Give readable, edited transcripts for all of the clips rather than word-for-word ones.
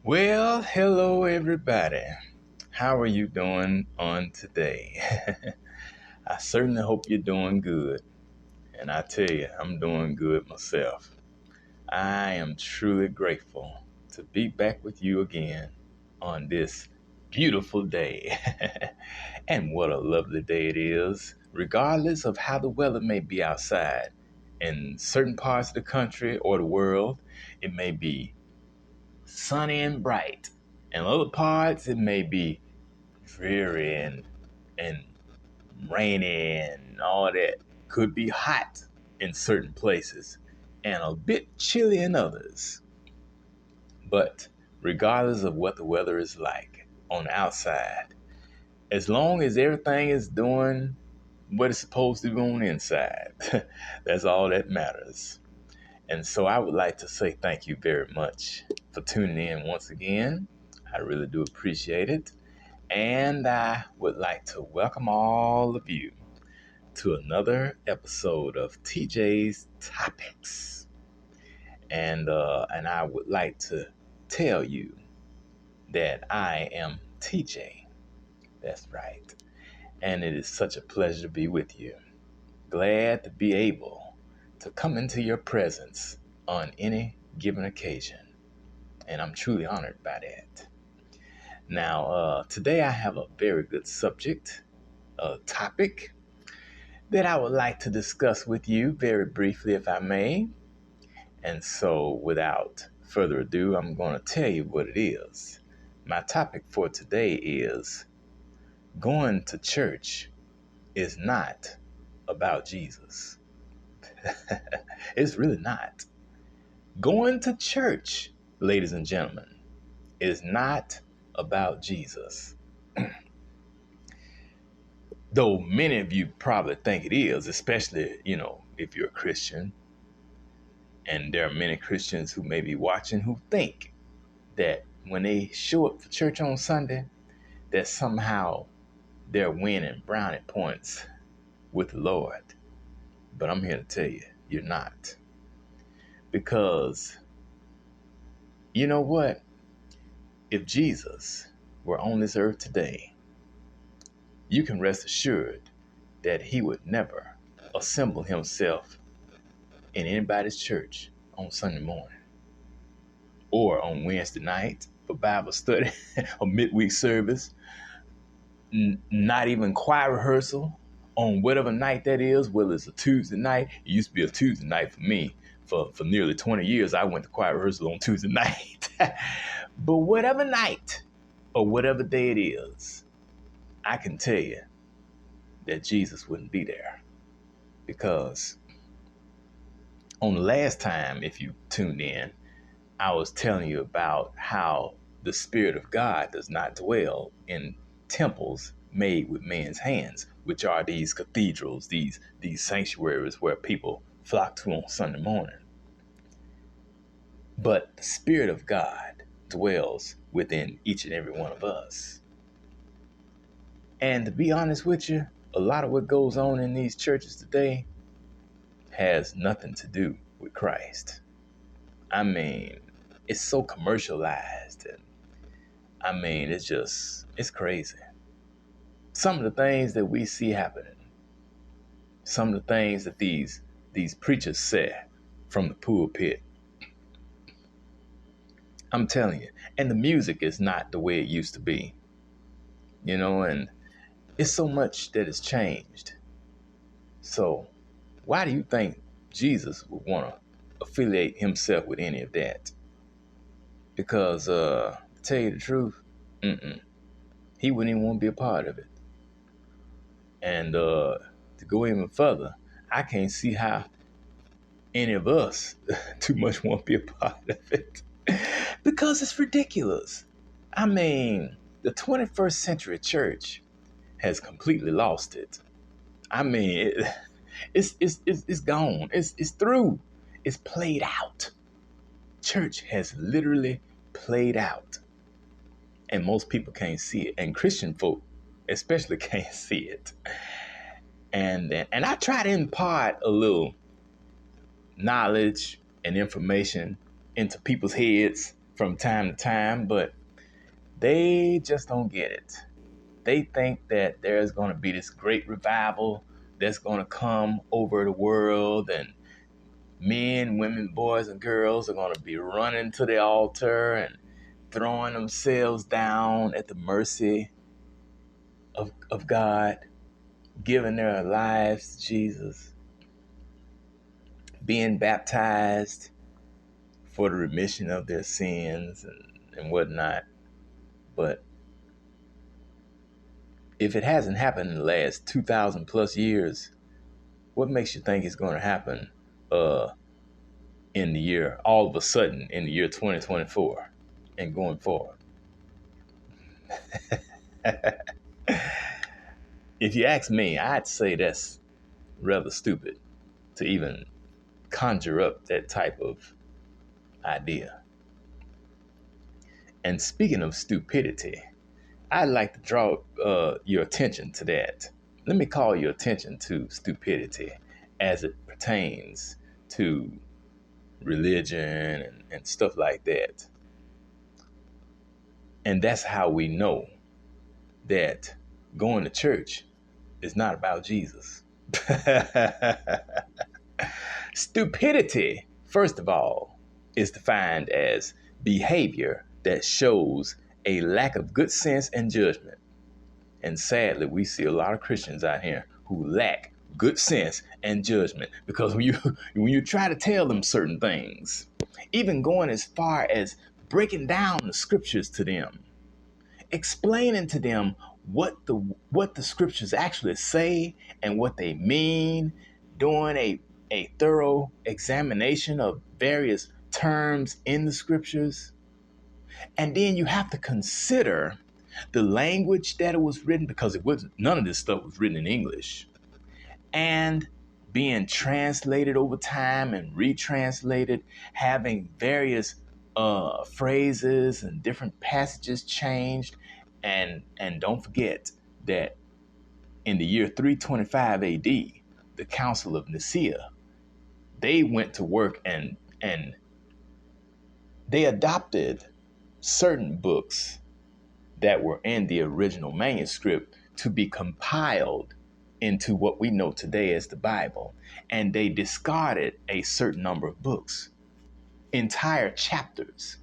Well, hello everybody. How are you doing on today? I certainly hope you're doing good. And I tell you, I'm doing good myself. I am truly grateful to be back with you again on this beautiful day. And what a lovely day it is, regardless of how the weather may be outside. In certain parts of the country or the world, it may be sunny and bright. In other parts, it may be dreary and rainy and all that. Could be hot in certain places and a bit chilly in others. But regardless of what the weather is like on the outside, as long as everything is doing what it's supposed to do on the inside, that's all that matters. And so I would like to say thank you very much for tuning in once again. I really do appreciate it. And I would like to welcome all of you to another episode of TJ's Topics. And I would like to tell you that I am TJ. That's right. And it is such a pleasure to be with you. Glad to be able to come into your presence on any given occasion. And I'm truly honored by that. Now, today I have a very good subject, a topic that I would like to discuss with you very briefly, if I may. And so, without further ado, I'm going to tell you what it is. My topic for today is going to church is not about Jesus. It's really not. Going to church, ladies and gentlemen, is not about Jesus. Though many of you probably think it is, especially, if you're a Christian. And there are many Christians who may be watching who think that when they show up for church on Sunday, that somehow they're winning brownie points with the Lord. But I'm here to tell you, you're not. Because you know what? If Jesus were on this earth today, you can rest assured that he would never assemble himself in anybody's church on Sunday morning or on Wednesday night for Bible study or midweek service, not even choir rehearsal on whatever night that is, whether it's a Tuesday night. It used to be a Tuesday night for me. For nearly 20 years, I went to choir rehearsal on Tuesday night. But whatever night or whatever day it is, I can tell you that Jesus wouldn't be there. Because on the last time, if you tuned in, I was telling you about how the Spirit of God does not dwell in temples made with men's hands, which are these cathedrals, these sanctuaries where people flock to on Sunday morning. But the Spirit of God dwells within each and every one of us. And to be honest with you, a lot of what goes on in these churches today has nothing to do with Christ. I mean, it's so commercialized, and it's crazy. Some of the things that we see happening, some of the things that these preachers say from the pulpit, I'm telling you, and the music is not the way it used to be, and it's so much that has changed. So why do you think Jesus would want to affiliate himself with any of that? Because, to tell you the truth, he wouldn't even want to be a part of it. And to go even further, I can't see how any of us too much want to be a part of it. Because it's ridiculous. I mean, the 21st century church has completely lost it. I mean, it's gone. It's through. It's played out. Church has literally played out. And most people can't see it. And Christian folk especially can't see it. And I try to impart a little knowledge and information into people's heads from time to time, but they just don't get it. They think that there's going to be this great revival that's going to come over the world, and men, women, boys, and girls are going to be running to the altar and throwing themselves down at the mercy of God, giving their lives to Jesus, being baptized for the remission of their sins and whatnot. But if it hasn't happened in the last 2,000 plus years, what makes you think it's going to happen in the year, all of a sudden, in the year 2024 and going forward? If you ask me, I'd say that's rather stupid to even conjure up that type of idea. And speaking of stupidity, I'd like to draw your attention to that. Let me call your attention to stupidity as it pertains to religion and stuff like that. And that's how we know that going to church is not about Jesus. Stupidity, first of all, is defined as behavior that shows a lack of good sense and judgment. And sadly, we see a lot of Christians out here who lack good sense and judgment, because when you try to tell them certain things, even going as far as breaking down the scriptures to them, explaining to them what the scriptures actually say and what they mean, doing a thorough examination of various terms in the scriptures. And then you have to consider the language that it was written, because none of this stuff was written in English, and being translated over time and retranslated, having various phrases and different passages changed. And don't forget that in the year 325 AD, the Council of Nicaea, they went to work and they adopted certain books that were in the original manuscript to be compiled into what we know today as the Bible. And they discarded a certain number of books, entire chapters,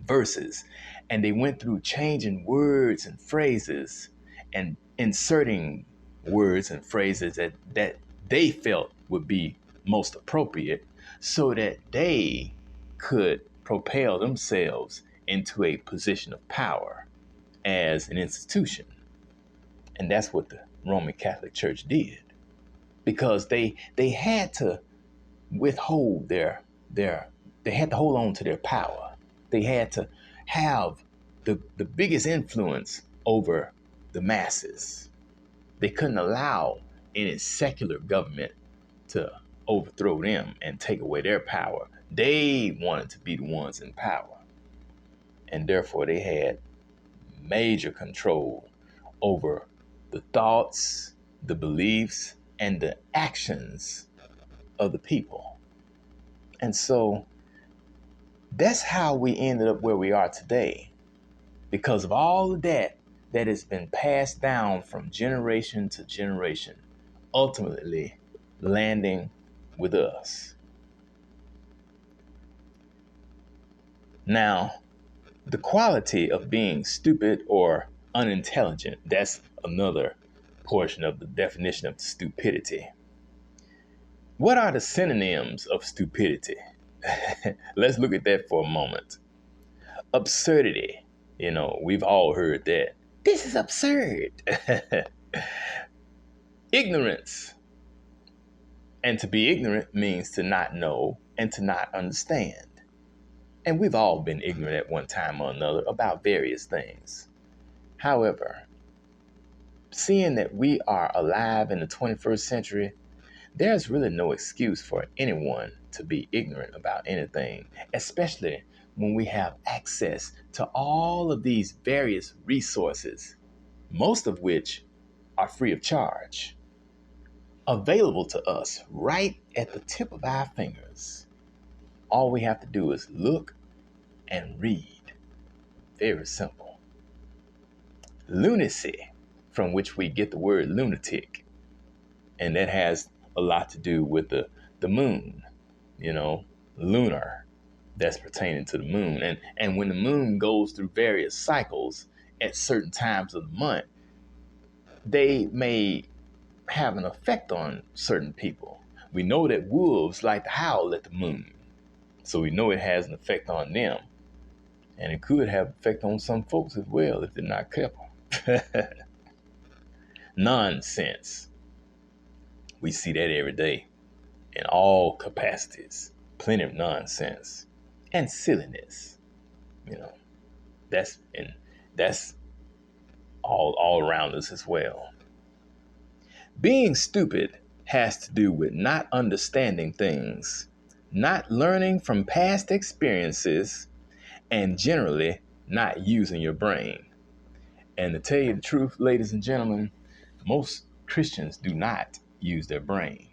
verses, and they went through changing words and phrases and inserting words and phrases that they felt would be most appropriate, so that they could propel themselves into a position of power as an institution. And that's what the Roman Catholic Church did, because they had to withhold they had to hold on to their power. They had to have the biggest influence over the masses. They couldn't allow any secular government to overthrow them and take away their power. They wanted to be the ones in power. And therefore they had major control over the thoughts, the beliefs, and the actions of the people. And so that's how we ended up where we are today, because of all of that has been passed down from generation to generation, ultimately landing with us. Now, the quality of being stupid or unintelligent, that's another portion of the definition of stupidity. What are the synonyms of stupidity? Let's look at that for a moment. Absurdity. We've all heard that. This is absurd. Ignorance. And to be ignorant means to not know and to not understand. And we've all been ignorant at one time or another about various things. However, seeing that we are alive in the 21st century, there's really no excuse for anyone to be ignorant about anything, especially when we have access to all of these various resources, most of which are free of charge, available to us right at the tip of our fingers. All we have to do is look and read. Very simple. Lunacy, from which we get the word lunatic. And that has a lot to do with the moon, lunar, that's pertaining to the moon. And when the moon goes through various cycles at certain times of the month, they may have an effect on certain people. We know that wolves like to howl at the moon, so we know it has an effect on them. And it could have an effect on some folks as well if they're not careful. Nonsense. We see that every day in all capacities. Plenty of nonsense and silliness. That's all around us as well. Being stupid has to do with not understanding things, not learning from past experiences, and generally not using your brain. And to tell you the truth, ladies and gentlemen, most Christians do not use their brain.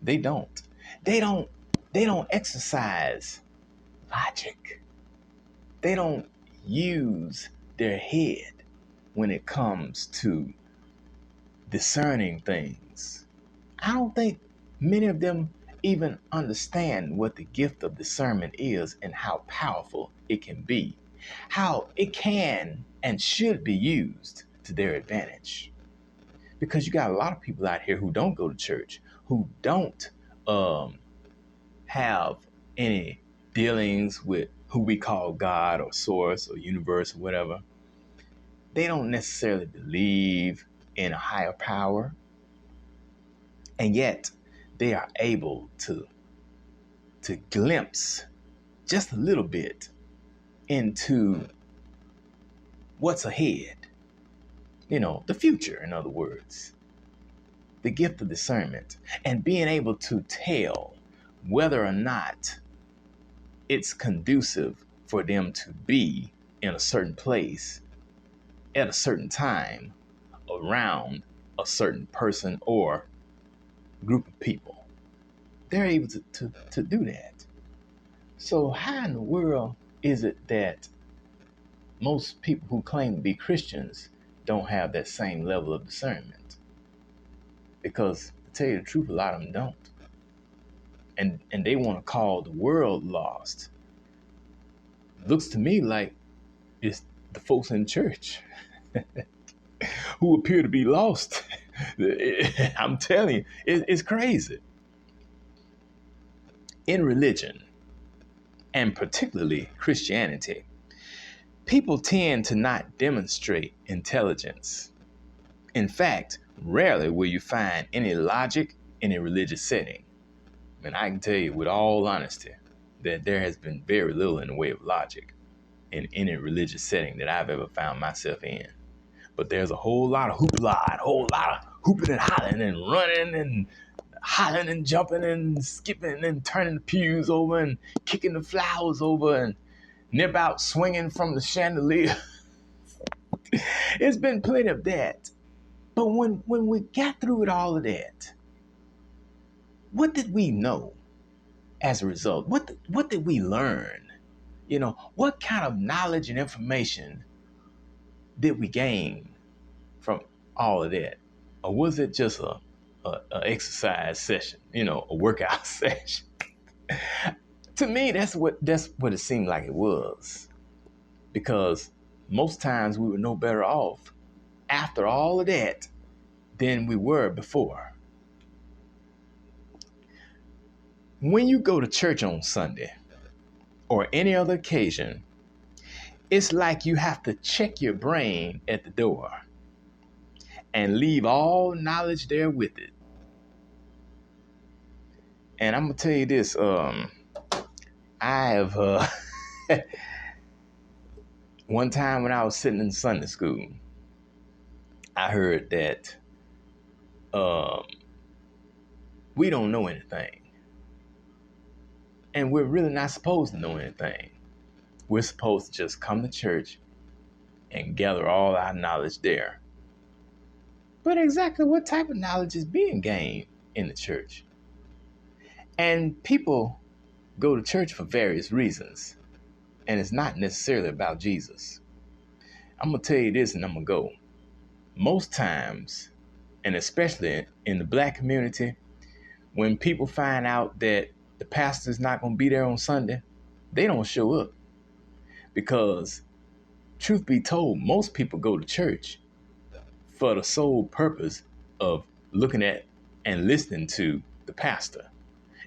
They don't. They don't exercise logic. They don't use their head when it comes to discerning things. I don't think many of them even understand what the gift of discernment is and how powerful it can be, how it can and should be used to their advantage. Because you got a lot of people out here who don't go to church, who don't have any dealings with who we call God or source or universe or whatever. They don't necessarily believe in a higher power. And yet they are able to glimpse just a little bit into what's ahead. The future, in other words. The gift of discernment and being able to tell whether or not it's conducive for them to be in a certain place at a certain time around a certain person or group of people. They're able to do that. So how in the world is it that most people who claim to be Christians don't have that same level of discernment? Because to tell you the truth, a lot of them don't. And they want to call the world lost. Looks to me like it's the folks in church who appear to be lost. I'm telling you, it's crazy. In religion, and particularly Christianity, people tend to not demonstrate intelligence. In fact, rarely will you find any logic in a religious setting. And I can tell you with all honesty that there has been very little in the way of logic in any religious setting that I've ever found myself in. But there's a whole lot of hoopla, a whole lot of hooping and hollering and running and hollering and jumping and skipping and turning the pews over and kicking the flowers over and nip out swinging from the chandelier. It's been plenty of that. But when we got through with all of that, what did we know as a result? What did we learn? What kind of knowledge and information did we gain from all of that? Or was it just a exercise session, a workout session? To me, that's what it seemed like it was. Because most times we were no better off after all of that than we were before. When you go to church on Sunday or any other occasion, it's like you have to check your brain at the door and leave all knowledge there with it. And I'm going to tell you this, I have, one time when I was sitting in Sunday school, I heard that we don't know anything. And we're really not supposed to know anything. We're supposed to just come to church and gather all our knowledge there. But exactly what type of knowledge is being gained in the church? And people go to church for various reasons. and it's not necessarily about Jesus. I'm going to tell you this and I'm going to go. Most times, and especially in the black community, when people find out that the pastor's not going to be there on Sunday, they don't show up. Because, truth be told, most people go to church for the sole purpose of looking at and listening to the pastor.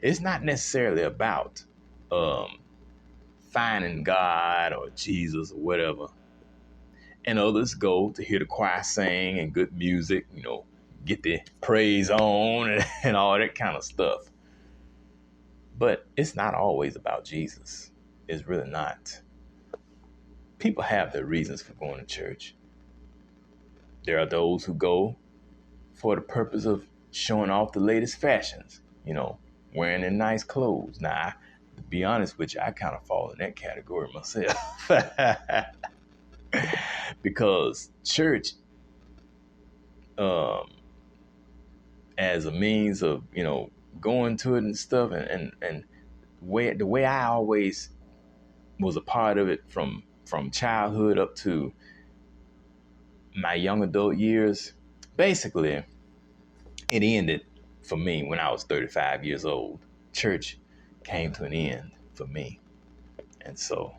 It's not necessarily about finding God or Jesus or whatever. And others go to hear the choir sing and good music, get the praise on and all that kind of stuff. But it's not always about Jesus. It's really not. People have their reasons for going to church. There are those who go for the purpose of showing off the latest fashions, wearing their nice clothes. Now, to be honest with you, I kind of fall in that category myself. Because church, as a means of, going to it and stuff, and the way I always was a part of it from childhood up to my young adult years, basically, it ended for me when I was 35 years old. Church came to an end for me. And so,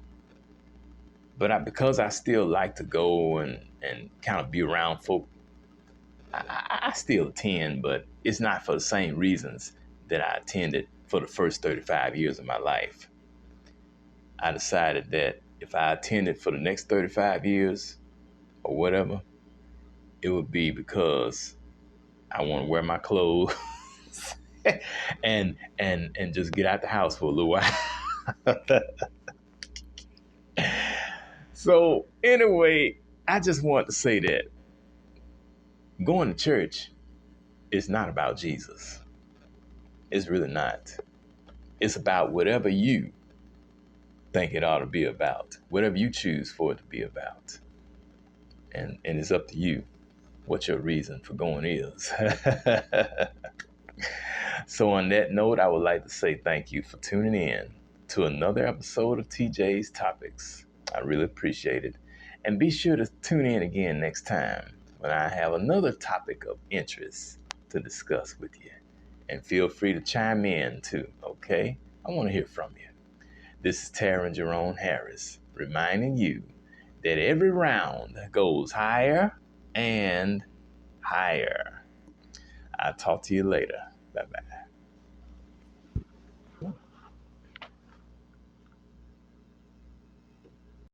because I still like to go and kind of be around folk, I still attend, but it's not for the same reasons that I attended for the first 35 years of my life. I decided that if I attended for the next 35 years or whatever, it would be because I want to wear my clothes and just get out the house for a little while. So anyway, I just want to say that going to church is not about Jesus. It's really not. It's about whatever you think it ought to be about, whatever you choose for it to be about. And it's up to you what your reason for going is. So on that note, I would like to say thank you for tuning in to another episode of TJ's Topics. I really appreciate it. And be sure to tune in again next time when I have another topic of interest to discuss with you. And feel free to chime in too, okay? I want to hear from you. This is Taryn Jerome Harris, reminding you that every round goes higher and higher. I'll talk to you later. Bye-bye.